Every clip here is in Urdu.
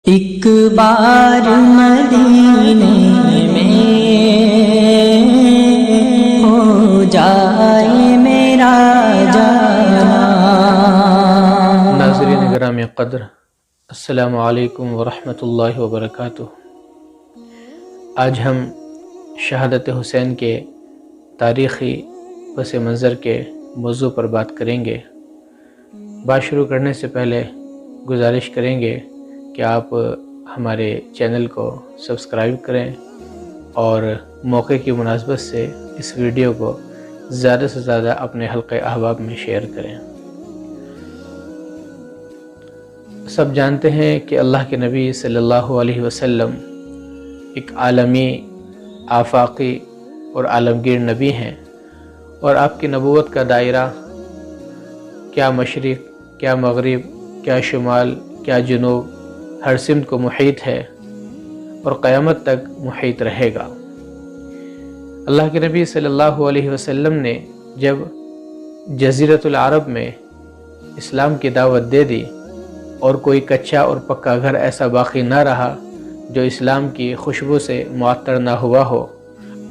ایک بار مدینے میں ہو جائے میرا جانا۔ ناظرین گرامی قدر، السلام علیکم ورحمۃ اللہ وبرکاتہ۔ آج ہم شہادت حسین کے تاریخی پس منظر کے موضوع پر بات کریں گے۔ بات شروع کرنے سے پہلے گزارش کریں گے کہ آپ ہمارے چینل کو سبسکرائب کریں اور موقع کی مناسبت سے اس ویڈیو کو زیادہ سے زیادہ اپنے حلقہ احباب میں شیئر کریں۔ سب جانتے ہیں کہ اللہ کے نبی صلی اللہ علیہ وسلم ایک عالمی، آفاقی اور عالمگیر نبی ہیں، اور آپ کی نبوت کا دائرہ کیا مشرق، کیا مغرب، کیا شمال، کیا جنوب، ہر سمت کو محیط ہے اور قیامت تک محیط رہے گا۔ اللہ کے نبی صلی اللہ علیہ وسلم نے جب جزیرۃ العرب میں اسلام کی دعوت دے دی اور کوئی کچا اور پکا گھر ایسا باقی نہ رہا جو اسلام کی خوشبو سے معطر نہ ہوا ہو،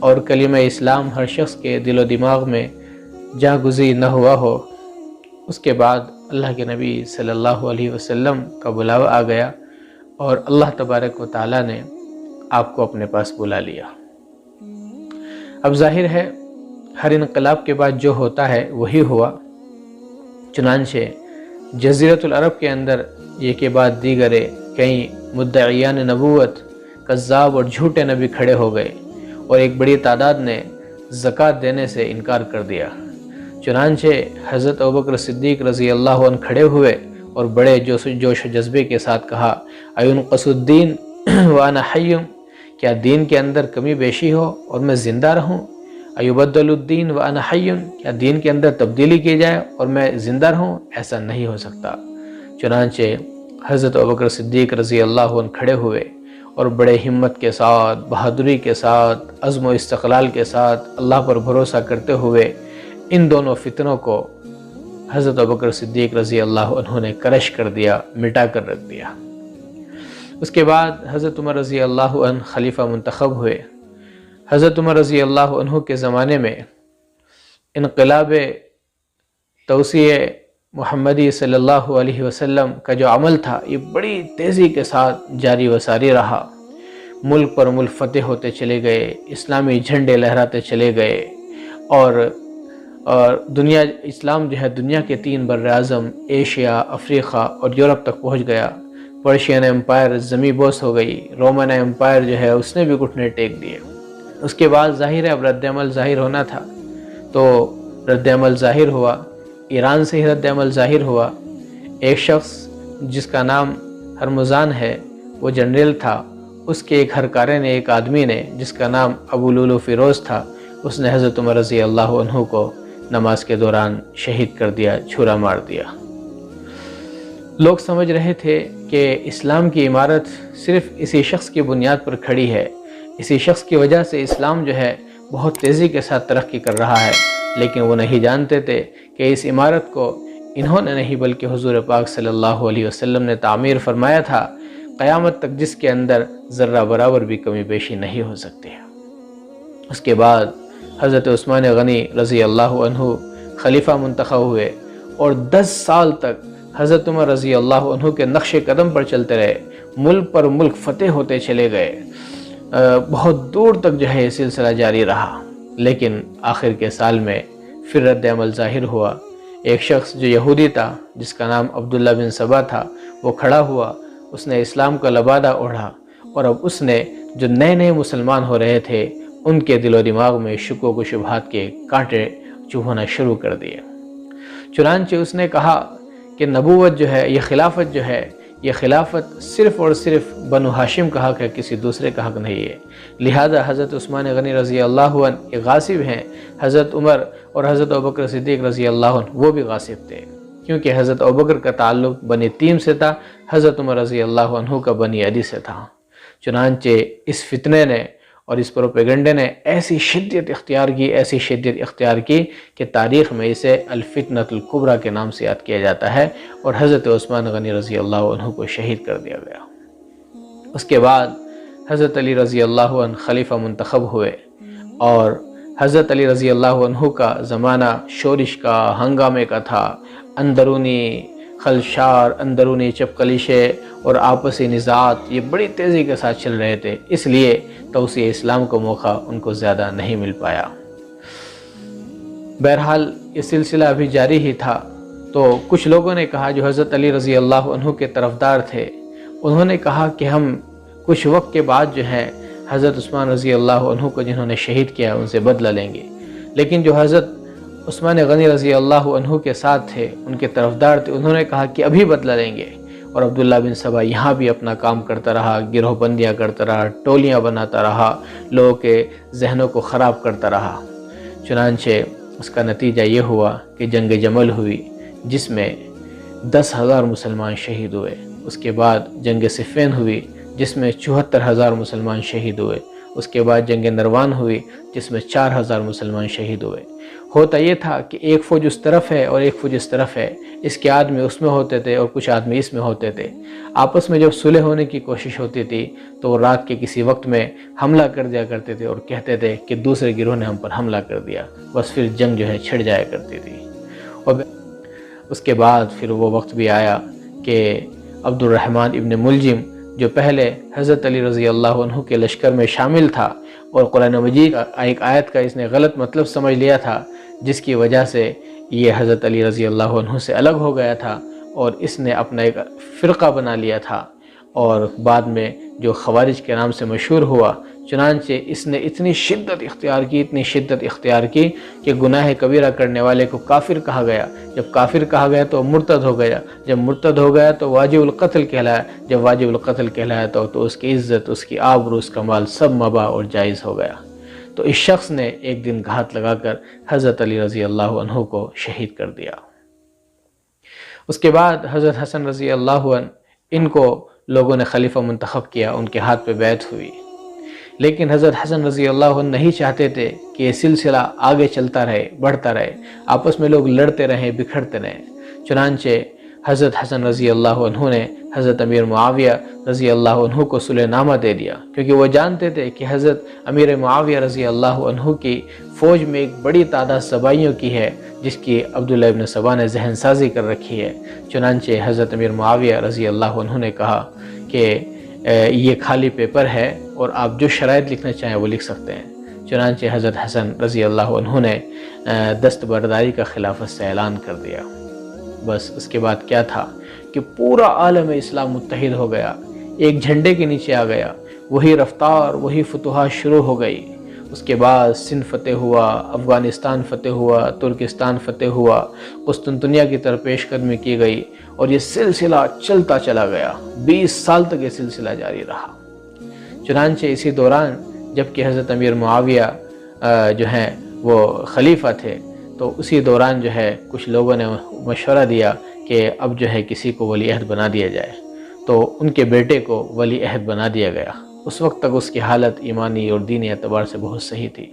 اور کلمہ اسلام ہر شخص کے دل و دماغ میں جا گزی نہ ہوا ہو، اس کے بعد اللہ کے نبی صلی اللہ علیہ وسلم کا بلاوا آ گیا اور اللہ تبارک و تعالیٰ نے آپ کو اپنے پاس بلا لیا۔ اب ظاہر ہے ہر انقلاب کے بعد جو ہوتا ہے وہی ہوا، چنانچہ جزیرۃ العرب کے اندر یہ کے بعد دیگرے کئی مدعیان نبوت، کذاب اور جھوٹے نبی کھڑے ہو گئے، اور ایک بڑی تعداد نے زکوٰۃ دینے سے انکار کر دیا۔ چنانچہ حضرت ابوبکر صدیق رضی اللہ عنہ کھڑے ہوئے اور بڑے جوش و جذبے کے ساتھ کہا، اَيُنْقَصُ الدِّينُ وَأَنَا حَيٌّ، کیا دین کے اندر کمی بیشی ہو اور میں زندہ رہوں؟ اَيُبَدَّلُ الدِّينُ وَأَنَا حَيٌّ، کیا دین کے اندر تبدیلی کی جائے اور میں زندہ رہوں؟ ایسا نہیں ہو سکتا۔ چنانچہ حضرت ابوبکر صدیق رضی اللہ عنہ کھڑے ہوئے اور بڑے ہمت کے ساتھ، بہادری کے ساتھ، عزم و استقلال کے ساتھ اللہ پر بھروسہ کرتے ہوئے ان دونوں فتنوں کو حضرت ابوبکر صدیق رضی اللہ عنہ نے کرش کر دیا، مٹا کر رکھ دیا۔ اس کے بعد حضرت عمر رضی اللہ عنہ خلیفہ منتخب ہوئے۔ حضرت عمر رضی اللہ عنہ کے زمانے میں انقلاب توسیع محمدی صلی اللہ علیہ وسلم کا جو عمل تھا یہ بڑی تیزی کے ساتھ جاری و ساری رہا۔ ملک پر ملک فتح ہوتے چلے گئے، اسلامی جھنڈے لہراتے چلے گئے، اور دنیا اسلام جو ہے دنیا کے 3 براعظم ایشیا، افریقہ اور یورپ تک پہنچ گیا۔ پرشین امپائر زمیں بوس ہو گئی، رومن امپائر جو ہے اس نے بھی گھٹنے ٹیک دیے۔ اس کے بعد ظاہر ہے اب رد عمل ظاہر ہونا تھا، تو رد عمل ظاہر ہوا، ایران سے ہی رد عمل ظاہر ہوا۔ ایک شخص جس کا نام ہرمزان ہے، وہ جنرل تھا، اس کے ایک ہرکارے نے، ایک آدمی نے جس کا نام ابو لولو فیروز تھا، اس نے حضرت عمر رضی اللہ عنہ کو نماز کے دوران شہید کر دیا، چھرا مار دیا۔ لوگ سمجھ رہے تھے کہ اسلام کی عمارت صرف اسی شخص کی بنیاد پر کھڑی ہے، اسی شخص کی وجہ سے اسلام جو ہے بہت تیزی کے ساتھ ترقی کر رہا ہے، لیکن وہ نہیں جانتے تھے کہ اس عمارت کو انہوں نے نہیں بلکہ حضور پاک صلی اللہ علیہ وسلم نے تعمیر فرمایا تھا، قیامت تک جس کے اندر ذرہ برابر بھی کمی بیشی نہیں ہو سکتی۔ اس کے بعد حضرت عثمان غنی رضی اللہ عنہ خلیفہ منتخب ہوئے، اور 10 سال تک حضرت عمر رضی اللہ عنہ کے نقش قدم پر چلتے رہے، ملک پر ملک فتح ہوتے چلے گئے، بہت دور تک جو ہے یہ سلسلہ جاری رہا۔ لیکن آخر کے سال میں پھر رد عمل ظاہر ہوا۔ ایک شخص جو یہودی تھا جس کا نام عبداللہ بن سبا تھا، وہ کھڑا ہوا، اس نے اسلام کا لبادہ اوڑھا، اور اب اس نے جو نئے نئے مسلمان ہو رہے تھے ان کے دل و دماغ میں شکوک و شبہات کے کانٹے چبھونا شروع کر دیے۔ چنانچہ اس نے کہا کہ نبوت جو ہے، یہ خلافت جو ہے، یہ خلافت صرف اور صرف بنو ہاشم کا حق ہے، کسی دوسرے کا حق نہیں ہے۔ لہذا حضرت عثمان غنی رضی اللہ عنہ ایک غاصب ہیں، حضرت عمر اور حضرت ابوبکر صدیق رضی اللہ عنہ وہ بھی غاصب تھے، کیونکہ حضرت ابوبکر کا تعلق بنی تیم سے تھا، حضرت عمر رضی اللہ عنہ کا بنی عدی سے تھا۔ چنانچہ اس فتنے نے اور اس پروپیگنڈے نے ایسی شدت اختیار کی کہ تاریخ میں اسے الفتنۃ الکبریٰ کے نام سے یاد کیا جاتا ہے، اور حضرت عثمان غنی رضی اللہ عنہ کو شہید کر دیا گیا۔ اس کے بعد حضرت علی رضی اللہ عنہ خلیفہ منتخب ہوئے، اور حضرت علی رضی اللہ عنہ کا زمانہ شورش کا، ہنگامے کا تھا، اندرونی خلشار، اندرونی چپکلیشے اور آپسی نزاعات یہ بڑی تیزی کے ساتھ چل رہے تھے، اس لیے توسیع اسلام کو موقع ان کو زیادہ نہیں مل پایا۔ بہرحال یہ سلسلہ ابھی جاری ہی تھا، تو کچھ لوگوں نے کہا جو حضرت علی رضی اللہ عنہ کے طرفدار تھے، انہوں نے کہا کہ ہم کچھ وقت کے بعد جو ہے حضرت عثمان رضی اللہ عنہ کو جنہوں نے شہید کیا ان سے بدلہ لیں گے۔ لیکن جو حضرت عثمان غنی رضی اللہ عنہ کے ساتھ تھے، ان کے طرفدار تھے، انہوں نے کہا کہ ابھی بدلہ لیں گے۔ اور عبداللہ بن سبا یہاں بھی اپنا کام کرتا رہا، گروہ بندیاں کرتا رہا، ٹولیاں بناتا رہا، لوگوں کے ذہنوں کو خراب کرتا رہا۔ چنانچہ اس کا نتیجہ یہ ہوا کہ جنگ جمل ہوئی، جس میں 10,000 مسلمان شہید ہوئے۔ اس کے بعد جنگ صفین ہوئی، جس میں 74,000 مسلمان شہید ہوئے۔ اس کے بعد جنگ نروان ہوئی، جس میں 4,000 مسلمان شہید ہوئے۔ ہوتا یہ تھا کہ ایک فوج اس طرف ہے اور ایک فوج اس طرف ہے، اس کے آدمی اس میں ہوتے تھے اور کچھ آدمی اس میں ہوتے تھے۔ آپس میں جب صلح ہونے کی کوشش ہوتی تھی تو وہ رات کے کسی وقت میں حملہ کر دیا کرتے تھے اور کہتے تھے کہ دوسرے گروہ نے ہم پر حملہ کر دیا، بس پھر جنگ جو ہے چھڑ جایا کرتی تھی۔ اور اس کے بعد پھر وہ وقت بھی آیا کہ عبد الرحمن ابن ملجم، جو پہلے حضرت علی رضی اللہ عنہ کے لشکر میں شامل تھا اور قرآن مجید ایک آیت کا اس نے غلط مطلب سمجھ لیا تھا، جس کی وجہ سے یہ حضرت علی رضی اللہ عنہ سے الگ ہو گیا تھا اور اس نے اپنا ایک فرقہ بنا لیا تھا، اور بعد میں جو خوارج کے نام سے مشہور ہوا۔ چنانچہ اس نے اتنی شدت اختیار کی کہ گناہ کبیرہ کرنے والے کو کافر کہا گیا۔ جب کافر کہا گیا تو مرتد ہو گیا، جب مرتد ہو گیا تو واجب القتل کہلایا، جب واجب القتل کہلایا تو اس کی عزت، اس کی آبرو، اس کا مال سب مباح اور جائز ہو گیا۔ تو اس شخص نے ایک دن گھات لگا کر حضرت علی رضی اللہ عنہ کو شہید کر دیا۔ اس کے بعد حضرت حسن رضی اللہ عنہ، ان کو لوگوں نے خلیفہ منتخب کیا، ان کے ہاتھ پہ بیعت ہوئی۔ لیکن حضرت حسن رضی اللہ عنہ نہیں چاہتے تھے کہ یہ سلسلہ آگے چلتا رہے، بڑھتا رہے، آپس میں لوگ لڑتے رہیں، بکھرتے رہیں۔ چنانچہ حضرت حسن رضی اللہ عنہ نے حضرت امیر معاویہ رضی اللہ عنہ کو صلح نامہ دے دیا، کیونکہ وہ جانتے تھے کہ حضرت امیر معاویہ رضی اللہ عنہ کی فوج میں ایک بڑی تعداد سبائیوں کی ہے، جس کی عبداللہ ابن سبا نے ذہن سازی کر رکھی ہے۔ چنانچہ حضرت امیر معاویہ رضی اللہ عنہ نے کہا کہ یہ خالی پیپر ہے اور آپ جو شرائط لکھنا چاہیں وہ لکھ سکتے ہیں۔ چنانچہ حضرت حسن رضی اللہ عنہ نے دستبرداری کا خلافت سے اعلان کر دیا۔ بس اس کے بعد کیا تھا کہ پورا عالم اسلام متحد ہو گیا، ایک جھنڈے کے نیچے آ گیا، وہی رفتار، وہی فتوحات شروع ہو گئی۔ اس کے بعد سندھ فتح ہوا، افغانستان فتح ہوا، ترکستان فتح ہوا، قسطنطنیہ کی طرف پیش قدمی کی گئی، اور یہ سلسلہ چلتا چلا گیا۔ 20 سال تک یہ سلسلہ جاری رہا۔ چنانچہ اسی دوران جب کہ حضرت امیر معاویہ جو ہیں وہ خلیفہ تھے، تو اسی دوران جو ہے کچھ لوگوں نے مشورہ دیا کہ اب جو ہے کسی کو ولی عہد بنا دیا جائے، تو ان کے بیٹے کو ولی عہد بنا دیا گیا۔ اس وقت تک اس کی حالت ایمانی اور دینی اعتبار سے بہت صحیح تھی۔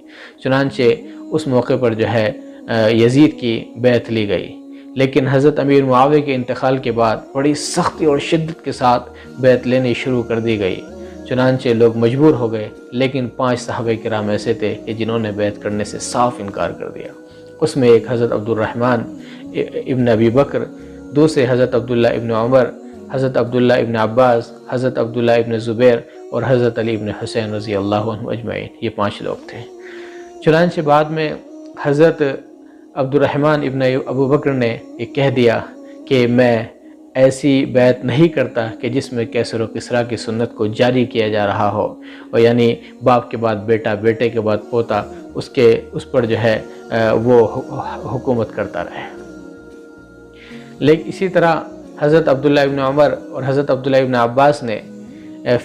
چنانچہ اس موقع پر جو ہے یزید کی بیعت لی گئی، لیکن حضرت امیر معاویہ کے انتقال کے بعد بڑی سختی اور شدت کے ساتھ بیعت لینی شروع کر دی گئی۔ چنانچہ لوگ مجبور ہو گئے، لیکن 5 صحابہ کرام ایسے تھے کہ جنہوں نے بیعت کرنے سے صاف انکار کر دیا۔ اس میں ایک حضرت عبد الرحمن ابن ابی بکر، دوسرے حضرت عبداللہ ابن عمر، حضرت عبداللہ ابن عباس، حضرت عبداللہ ابن زبیر اور حضرت علی ابن حسین رضی اللہ عنہ اجمعین، یہ 5 لوگ تھے۔ چنانچہ بعد میں حضرت عبد الرحمن ابن ابو بکر نے یہ کہہ دیا کہ میں ایسی بیعت نہیں کرتا کہ جس میں کیسر و کسریٰ کی سنت کو جاری کیا جا رہا ہو، اور یعنی باپ کے بعد بیٹا، بیٹے کے بعد پوتا، اس پر جو ہے وہ حکومت کرتا رہے۔ لیکن اسی طرح حضرت عبداللہ ابن عمر اور حضرت عبداللہ ابن عباس نے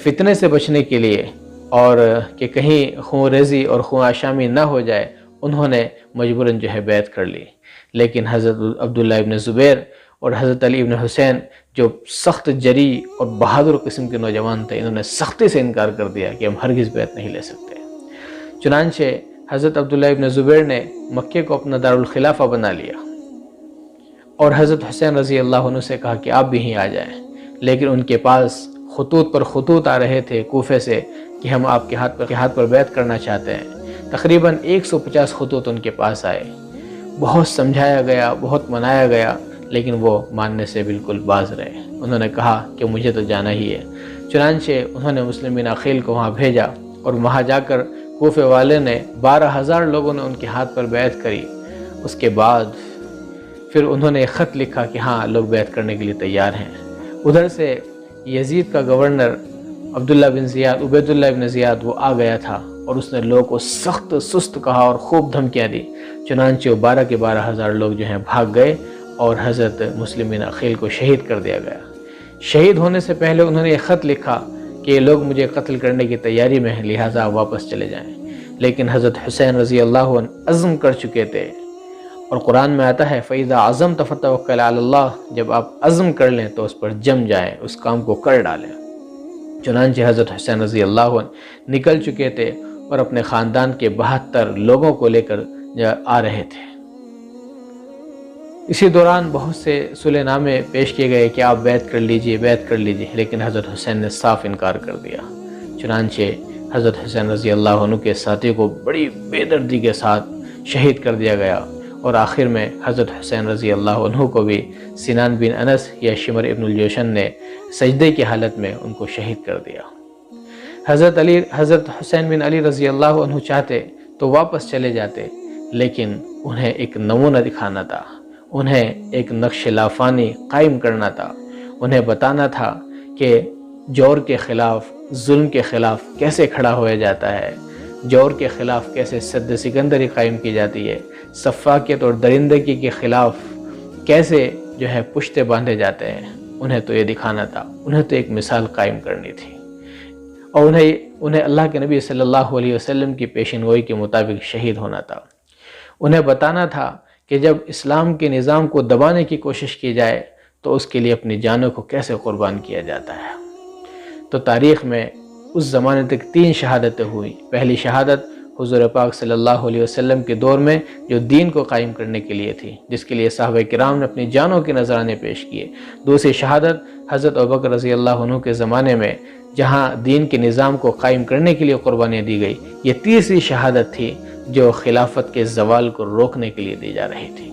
فتنے سے بچنے کے لیے اور کہ کہیں خون ریزی اور خون آشامی نہ ہو جائے، انہوں نے مجبوراً جو ہے بیعت کر لی۔ لیکن حضرت عبداللہ ابن زبیر اور حضرت علی ابن حسین جو سخت جری اور بہادر قسم کے نوجوان تھے، انہوں نے سختی سے انکار کر دیا کہ ہم ہرگز بیعت نہیں لے سکتے۔ چنانچہ حضرت عبداللہ ابن زبیر نے مکے کو اپنا دارالخلافہ بنا لیا اور حضرت حسین رضی اللہ عنہ سے کہا کہ آپ بھی ہی آ جائیں، لیکن ان کے پاس خطوط پر خطوط آ رہے تھے کوفے سے کہ ہم آپ کے ہاتھ پر بیعت کرنا چاہتے ہیں۔ تقریباً 150 خطوط ان کے پاس آئے، بہت سمجھایا گیا، بہت منایا گیا، لیکن وہ ماننے سے بالکل باز رہے۔ انہوں نے کہا کہ مجھے تو جانا ہی ہے۔ چنانچہ انہوں نے مسلم بن عقیل کو وہاں بھیجا، اور وہاں جا کر کوفے والے نے 12,000 لوگوں نے ان کے ہاتھ پر بیعت کری۔ اس کے بعد پھر انہوں نے ایک خط لکھا کہ ہاں لوگ بیعت کرنے کے لیے تیار ہیں۔ ادھر سے یزید کا گورنر عبید اللہ بن زیاد وہ آ گیا تھا، اور اس نے لوگوں کو سخت سست کہا اور خوب دھمکیاں دی۔ چنانچہ 12 کے 12,000 لوگ جو ہیں بھاگ گئے، اور حضرت مسلم بن عقیل کو شہید کر دیا گیا۔ شہید ہونے سے پہلے انہوں نے ایک خط لکھا کہ یہ لوگ مجھے قتل کرنے کی تیاری میں ہیں، لہٰذا واپس چلے جائیں۔ لیکن حضرت حسین رضی اللہ عنہ عزم کر چکے تھے، اور قرآن میں آتا ہے فَإِذَا عَزَمْتَ فَتَوَكَّلْ عَلَى اللَّهِ، جب آپ عزم کر لیں تو اس پر جم جائیں، اس کام کو کر ڈالیں۔ چنانچہ حضرت حسین رضی اللہ عنہ نکل چکے تھے، اور اپنے خاندان کے 72 لوگوں کو لے کر آ رہے تھے۔ اسی دوران بہت سے صلح نامے پیش کیے گئے کہ آپ بیعت کر لیجئے، بیعت کر لیجئے، لیکن حضرت حسین نے صاف انکار کر دیا۔ چنانچہ حضرت حسین رضی اللہ عنہ کے ساتھی کو بڑی بے دردی کے ساتھ شہید کر دیا گیا، اور آخر میں حضرت حسین رضی اللہ عنہ کو بھی سنان بن انس یا شمر ابن الجوشن نے سجدے کی حالت میں ان کو شہید کر دیا۔ حضرت حسین بن علی رضی اللہ عنہ چاہتے تو واپس چلے جاتے، لیکن انہیں ایک نمونہ دکھانا تھا، انہیں ایک نقش لافانی قائم کرنا تھا، انہیں بتانا تھا کہ جور کے خلاف، ظلم کے خلاف کیسے کھڑا ہوا جاتا ہے، جور کے خلاف کیسے سد سکندری قائم کی جاتی ہے، سفاکیت اور درندگی کے خلاف کیسے جو ہے پشتے باندھے جاتے ہیں۔ انہیں تو یہ دکھانا تھا، انہیں تو ایک مثال قائم کرنی تھی، اور انہیں اللہ کے نبی صلی اللہ علیہ وسلم کی پیشن گوئی کے مطابق شہید ہونا تھا۔ انہیں بتانا تھا کہ جب اسلام کے نظام کو دبانے کی کوشش کی جائے تو اس کے لیے اپنی جانوں کو کیسے قربان کیا جاتا ہے۔ تو تاریخ میں اس زمانے تک 3 شہادتیں ہوئی۔ پہلی شہادت حضور پاک صلی اللہ علیہ وسلم کے دور میں جو دین کو قائم کرنے کے لیے تھی، جس کے لیے صحابہ کرام نے اپنی جانوں کے نذرانے پیش کیے۔ دوسری شہادت حضرت ابوبکر رضی اللہ عنہ کے زمانے میں، جہاں دین کے نظام کو قائم کرنے کے لیے قربانیاں دی گئی۔ یہ تیسری شہادت تھی جو خلافت کے زوال کو روکنے کے لیے دی جا رہی تھی۔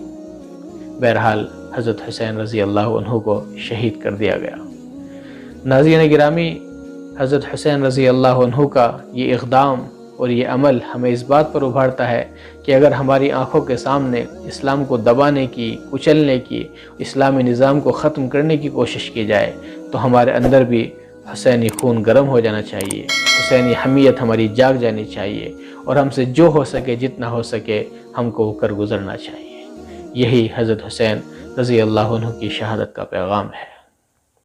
بہرحال حضرت حسین رضی اللہ عنہ کو شہید کر دیا گیا۔ ناظرین گرامی، حضرت حسین رضی اللہ عنہ کا یہ اقدام اور یہ عمل ہمیں اس بات پر ابھارتا ہے کہ اگر ہماری آنکھوں کے سامنے اسلام کو دبانے کی، کچلنے کی، اسلامی نظام کو ختم کرنے کی کوشش کی جائے تو ہمارے اندر بھی حسینی خون گرم ہو جانا چاہیے، حسینی حمیت ہماری جاگ جانی چاہیے، اور ہم سے جو ہو سکے، جتنا ہو سکے، ہم کو کر گزرنا چاہیے۔ یہی حضرت حسین رضی اللہ عنہ کی شہادت کا پیغام ہے۔